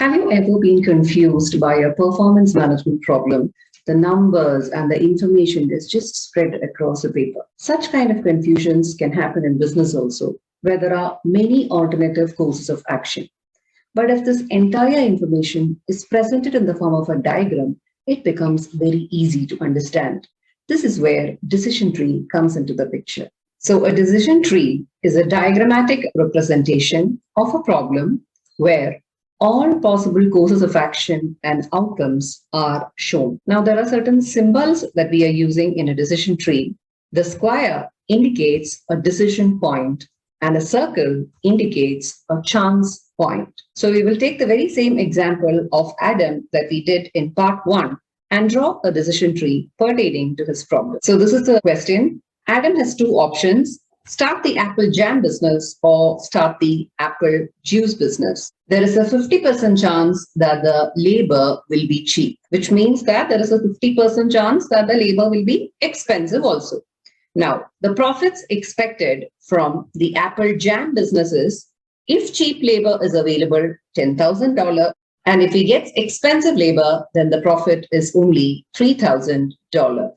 Have you ever been confused by a performance management problem? The numbers and the information is just spread across the paper. Such kind of confusions can happen in business also, where there are many alternative courses of action. But if this entire information is presented in the form of a diagram, it becomes very easy to understand. This is where decision tree comes into the picture. So a decision tree is a diagrammatic representation of a problem where all possible courses of action and outcomes are shown. Now, there are certain symbols that we are using in a decision tree. The square indicates a decision point and a circle indicates a chance point. So we will take the very same example of Adam that we did in part 1 and draw a decision tree pertaining to his problem. So this is the question. Adam has two options: start the apple jam business or start the apple juice business. There is a 50% chance that the labor will be cheap, which means that there is a 50% chance that the labor will be expensive also. Now, the profits expected from the apple jam business is, if cheap labor is available, $10,000. And if he gets expensive labor, then the profit is only $3,000.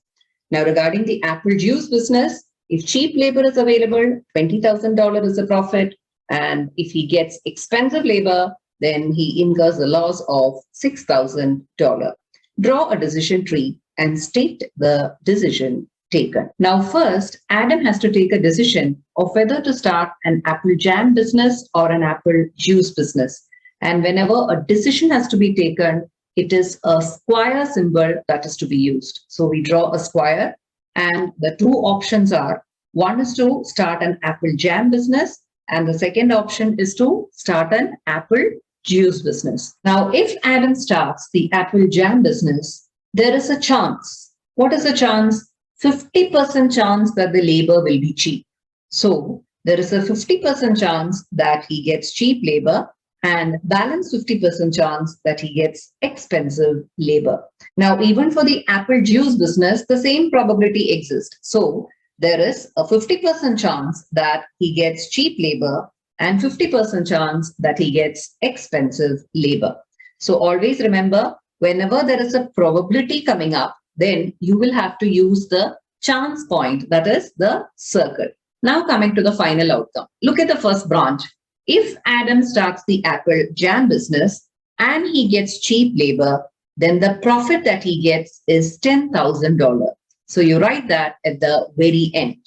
Now, regarding the apple juice business, if cheap labor is available, $20,000 is the profit. And if he gets expensive labor, then he incurs a loss of $6,000. Draw a decision tree and state the decision taken. Now, first, Adam has to take a decision of whether to start an apple jam business or an apple juice business. And whenever a decision has to be taken, it is a square symbol that is to be used. So we draw a square and the two options are, one is to start an apple jam business and the second option is to start an apple juice business. Now, if Adam starts the apple jam business, there is a chance. What is the chance? 50% chance that the labor will be cheap. So there is a 50% chance that he gets cheap labor and balance 50% chance that he gets expensive labor. Now, even for the apple juice business, the same probability exists. So there is a 50% chance that he gets cheap labor and 50% chance that he gets expensive labor. So always remember, whenever there is a probability coming up, then you will have to use the chance point, that is the circle. Now coming to the final outcome. Look at the first branch. If Adam starts the apple jam business and he gets cheap labor, then the profit that he gets is $10,000. So you write that at the very end,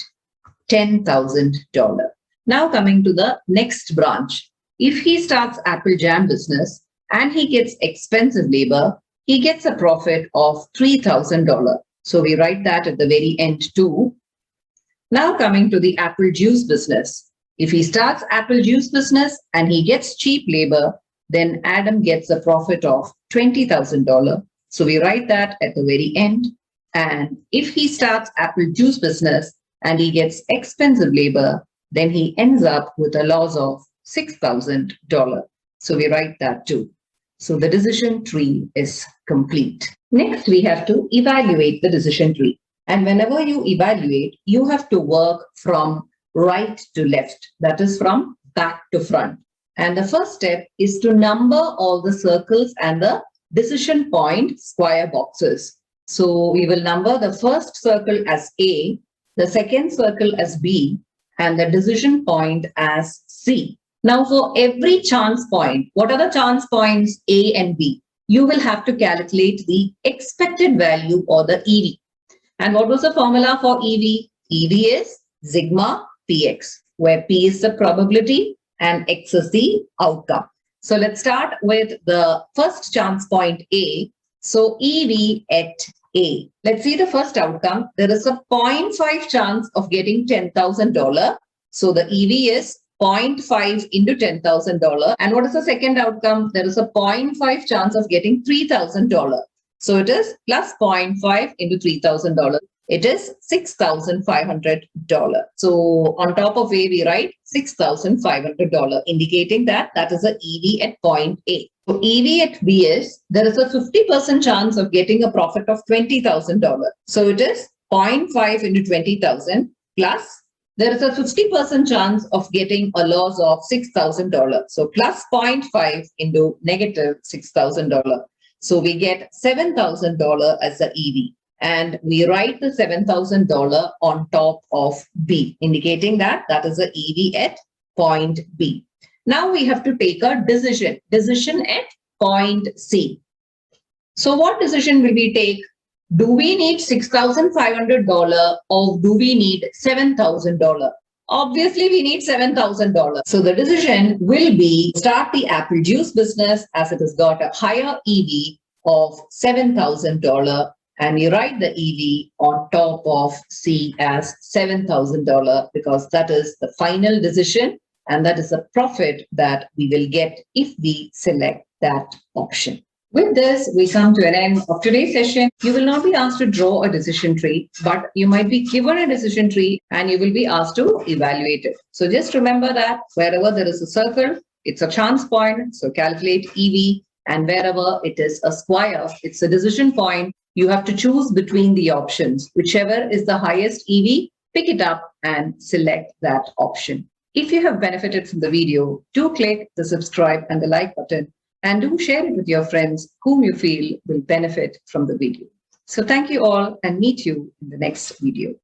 $10,000. Now coming to the next branch. If he starts apple jam business and he gets expensive labor, he gets a profit of $3,000. So we write that at the very end too. Now coming to the apple juice business. If he starts apple juice business and he gets cheap labor, then Adam gets a profit of $20,000. So we write that at the very end. And if he starts apple juice business and he gets expensive labor, then he ends up with a loss of $6,000. So we write that too. So the decision tree is complete. Next, we have to evaluate the decision tree. And whenever you evaluate, you have to work from right to left, that is from back to front. And the first step is to number all the circles and the decision point square boxes. So we will number the first circle as A, the second circle as B, and the decision point as C. Now for every chance point, what are the chance points A and B? You will have to calculate the expected value or the EV. And what was the formula for EV? EV is sigma Px, where P is the probability and X is the outcome. So let's start with the first chance point A. So EV at A. Let's see the first outcome. There is a 0.5 chance of getting $10,000. So the EV is 0.5 into $10,000. And what is the second outcome? There is a 0.5 chance of getting $3,000. So it is plus 0.5 into $3,000. It is $6,500. So on top of A, we write $6,500, indicating that that is a EV at point A. So EV at B is, there is a 50% chance of getting a profit of $20,000. So it is 0.5 into 20,000 plus there is a 50% chance of getting a loss of $6,000. So plus 0.5 into negative $6,000. So we get $7,000 as the EV. And we write the $7,000 on top of B, indicating that that is the EV at point B. Now we have to take a decision at point C. So what decision will we take? Do we need $6,500 or do we need $7,000? Obviously, we need $7,000. So the decision will be start the apple juice business as it has got a higher EV of $7,000. And you write the EV on top of C as $7,000 because that is the final decision and that is the profit that we will get if we select that option. With this, we come to an end of today's session. You will not be asked to draw a decision tree, but you might be given a decision tree and you will be asked to evaluate it. So just remember that wherever there is a circle, it's a chance point. So calculate EV, and wherever it is a square, it's a decision point. You have to choose between the options. Whichever is the highest EV, pick it up and select that option. If you have benefited from the video, do click the subscribe and the like button and do share it with your friends whom you feel will benefit from the video. So thank you all and meet you in the next video.